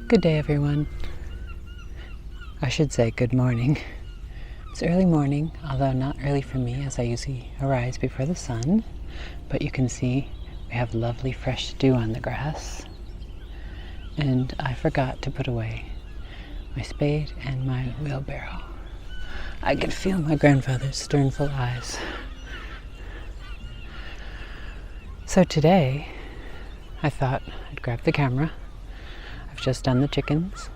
Good day, everyone. I should say good morning. It's early morning, although not early for me, as I usually arise before the sun. But you can see we have lovely fresh dew on the grass. And I forgot to put away my spade and my wheelbarrow. I could feel my grandfather's sternful eyes. So today, I thought I'd grab the camera. I've just done the chickens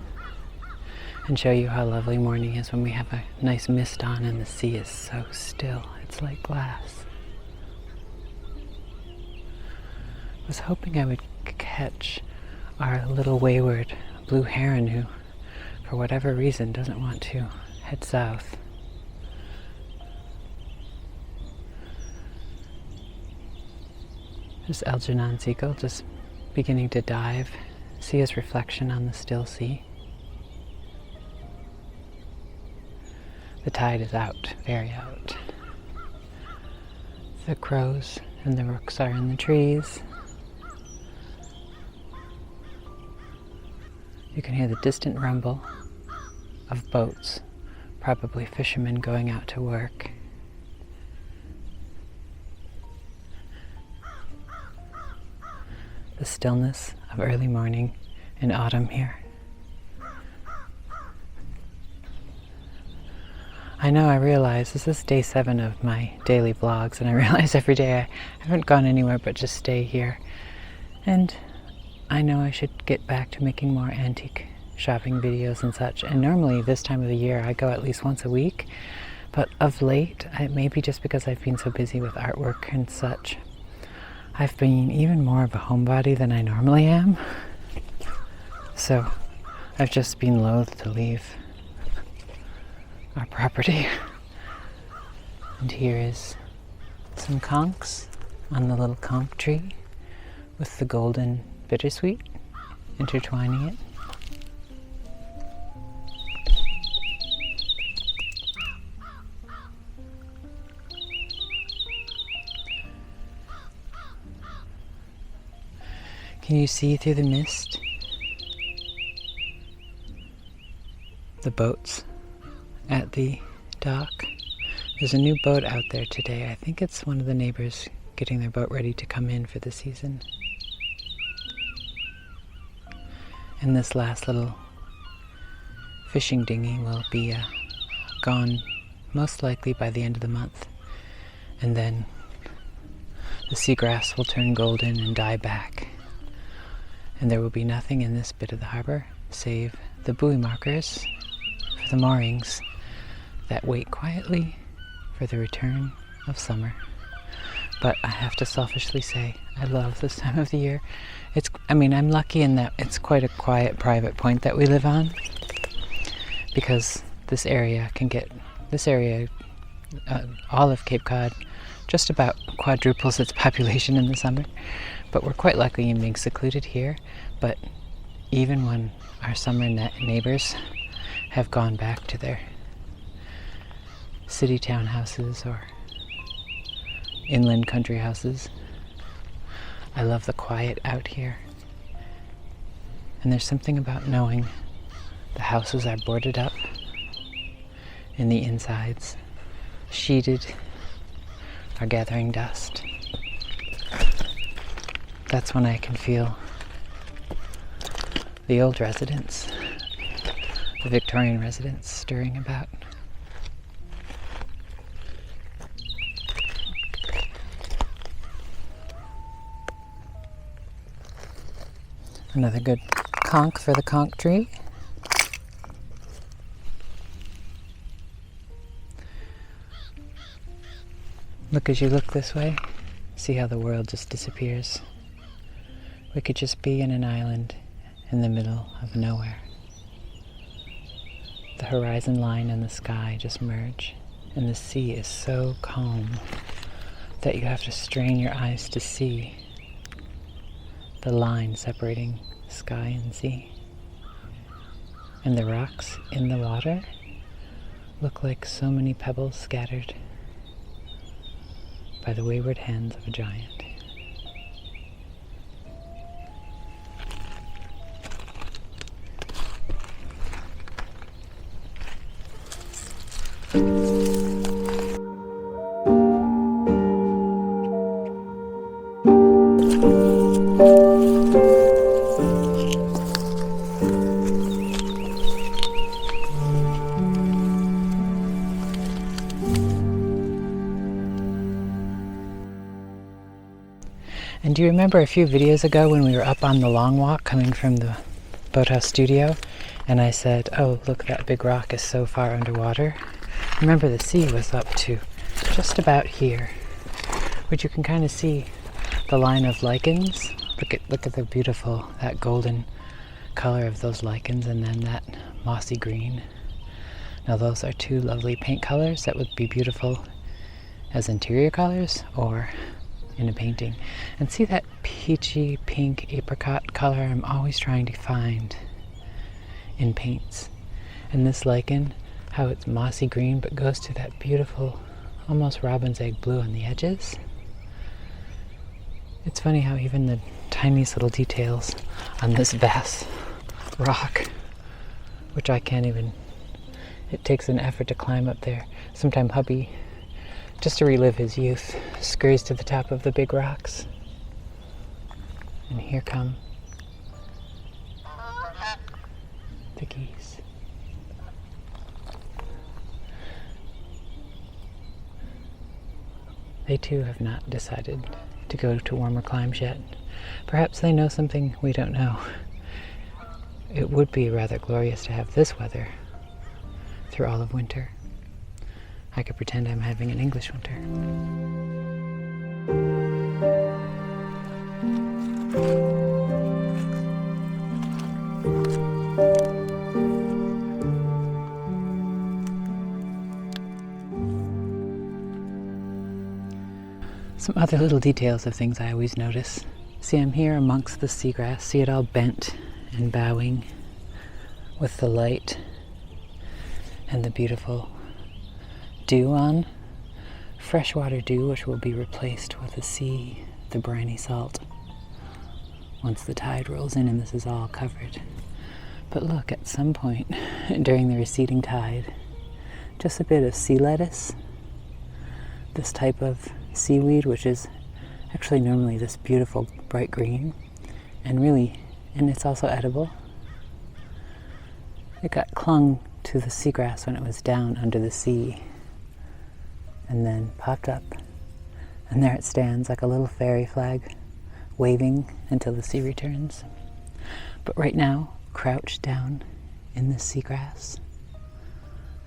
and show you how lovely morning is when we have a nice mist on and the sea is so still. It's like glass. I was hoping I would catch our little wayward blue heron who, for whatever reason, doesn't want to head south. There's Algernon seagull just beginning to dive, see his reflection on the still sea. The tide is out, very out. The crows and the rooks are in the trees. You can hear the distant rumble of boats, probably fishermen going out to work. The stillness of early morning in autumn here. I know, I realize this is day 7 of my daily vlogs, and I realize every day I haven't gone anywhere but just stay here. And I know I should get back to making more antique shopping videos and such. And normally this time of the year I go at least once a week, but of late, maybe just because I've been so busy with artwork and such, I've been even more of a homebody than I normally am. So I've just been loath to leave our property. And here is some conchs on the little conch tree with the golden bittersweet intertwining it. Can you see through the mist the boats at the dock? There's a new boat out there today. I think it's one of the neighbors getting their boat ready to come in for the season. And this last little fishing dinghy will be gone most likely by the end of the month. And then the seagrass will turn golden and die back. And there will be nothing in this bit of the harbor save the buoy markers for the moorings that wait quietly for the return of summer. But I have to selfishly say, I love this time of the year. I'm lucky in that it's quite a quiet, private point that we live on, because this area, all of Cape Cod, just about quadruples its population in the summer. But we're quite lucky in being secluded here. But even when our summer neighbors have gone back to their city townhouses or inland country houses, I love the quiet out here. And there's something about knowing the houses are boarded up and the insides, sheeted, are gathering dust. That's when I can feel the old residents, the Victorian residents, stirring about. Another good conch for the conch tree. Look as you look this way, see how the world just disappears. We could just be in an island in the middle of nowhere. The horizon line and the sky just merge, and the sea is so calm that you have to strain your eyes to see the line separating sky and sea. And the rocks in the water look like so many pebbles scattered by the wayward hands of a giant. do you remember a few videos ago when we were up on the long walk coming from the boathouse studio, and I said, oh, look, that big rock is so far underwater? Remember, the sea was up to just about here, which you can kind of see the line of lichens. Look at the beautiful, that golden color of those lichens, and then that mossy green. Now those are two lovely paint colors that would be beautiful as interior colors or in a painting. And see that peachy pink apricot color I'm always trying to find in paints. And this lichen, how it's mossy green but goes to that beautiful, almost robin's egg blue on the edges. It's funny how even the tiniest little details on this vast rock, which I can't even, it takes an effort to climb up there. Sometime hubby, just to relive his youth, scurries to the top of the big rocks. And here come the geese. They too have not decided to go to warmer climes yet. Perhaps they know something we don't know. It would be rather glorious to have this weather through all of winter. I could pretend I'm having an English winter. Some other little details of things I always notice. See, I'm here amongst the seagrass. See it all bent and bowing with the light and the beautiful dew on. Freshwater dew, which will be replaced with the briny salt, once the tide rolls in and this is all covered. But look, at some point during the receding tide, just a bit of sea lettuce, this type of seaweed, which is actually normally this beautiful bright green, and it's also edible. It got clung to the seagrass when it was down under the sea, and then popped up, and there it stands like a little fairy flag, waving until the sea returns. But right now, crouched down in the seagrass,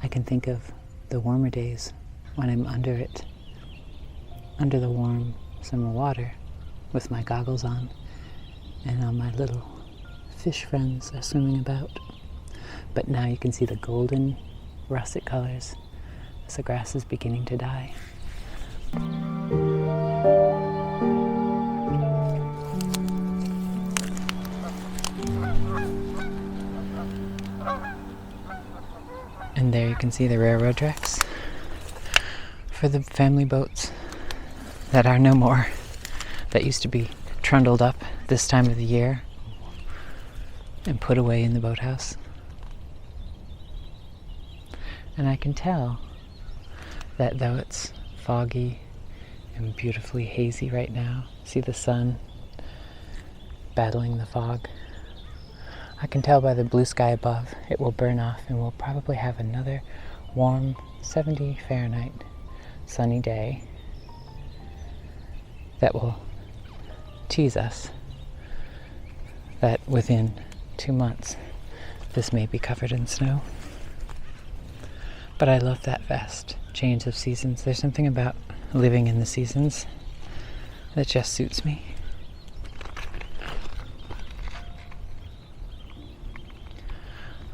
I can think of the warmer days when I'm under it, under the warm summer water, with my goggles on, and all my little fish friends are swimming about. But now you can see the golden russet colors as the grass is beginning to die. And there you can see the railroad tracks for the family boats that are no more, that used to be trundled up this time of the year and put away in the boathouse. And I can tell that though it's foggy and beautifully hazy right now, see the sun battling the fog, I can tell by the blue sky above it will burn off and we'll probably have another warm 70 Fahrenheit sunny day that will tease us that within 2 months this may be covered in snow. But I love that vast change of seasons. There's something about living in the seasons that just suits me.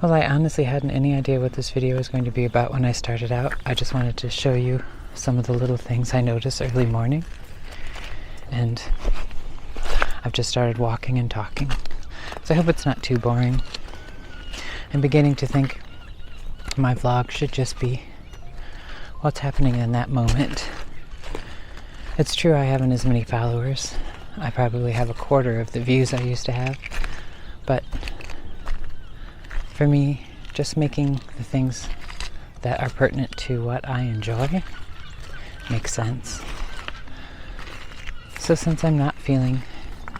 Well, I honestly hadn't any idea what this video was going to be about when I started out. I just wanted to show you some of the little things I noticed early morning. And I've just started walking and talking. So I hope it's not too boring. I'm beginning to think my vlog should just be what's happening in that moment. It's true I haven't as many followers. I probably have a quarter of the views I used to have. But for me, just making the things that are pertinent to what I enjoy makes sense. So since I'm not feeling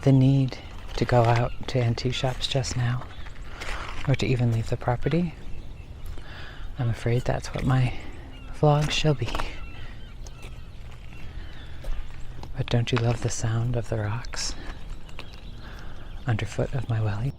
the need to go out to antique shops just now, or to even leave the property, I'm afraid that's what my vlog shall be. But don't you love the sound of the rocks underfoot of my welly?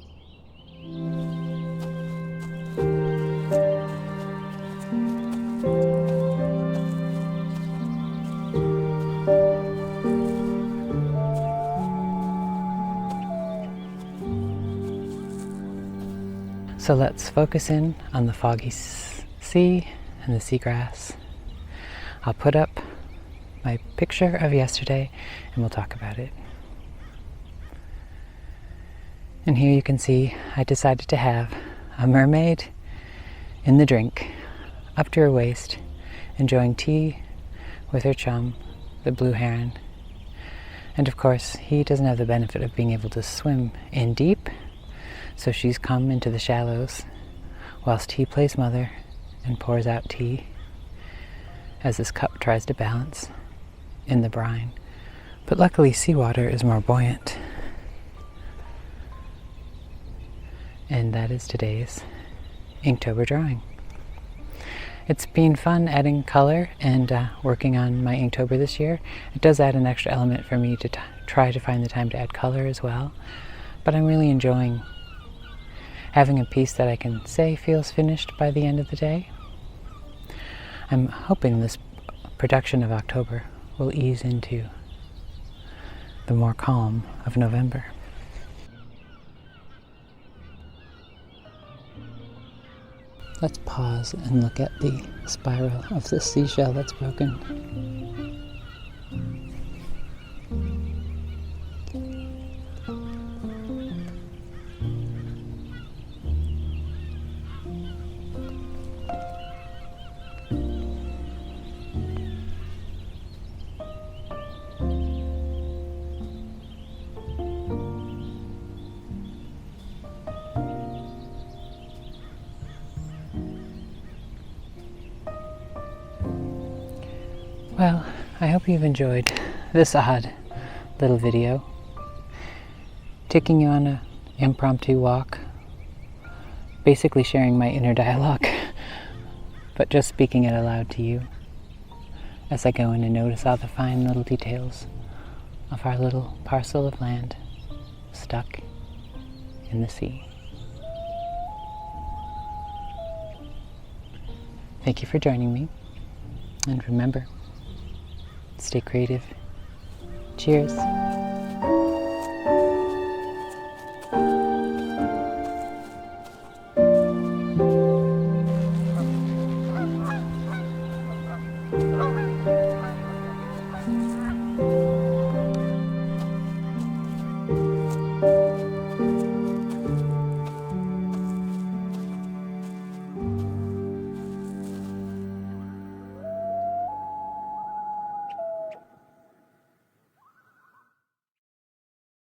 So let's focus in on the foggy sea and the seagrass. I'll put up my picture of yesterday and we'll talk about it. And here you can see I decided to have a mermaid in the drink, up to her waist, enjoying tea with her chum, the blue heron. And of course, he doesn't have the benefit of being able to swim in deep, so she's come into the shallows whilst he plays mother and pours out tea as his cup tries to balance in the brine. But luckily seawater is more buoyant. And that is today's Inktober drawing. It's been fun adding color and working on my Inktober this year. It does add an extra element for me to try to find the time to add color as well. But I'm really enjoying having a piece that I can say feels finished by the end of the day. I'm hoping this production of October will ease into the more calm of November. Let's pause and look at the spiral of the seashell that's broken. Well, I hope you've enjoyed this odd little video, taking you on an impromptu walk, basically sharing my inner dialogue, but just speaking it aloud to you as I go in and notice all the fine little details of our little parcel of land stuck in the sea. Thank you for joining me, and remember, stay creative. Cheers.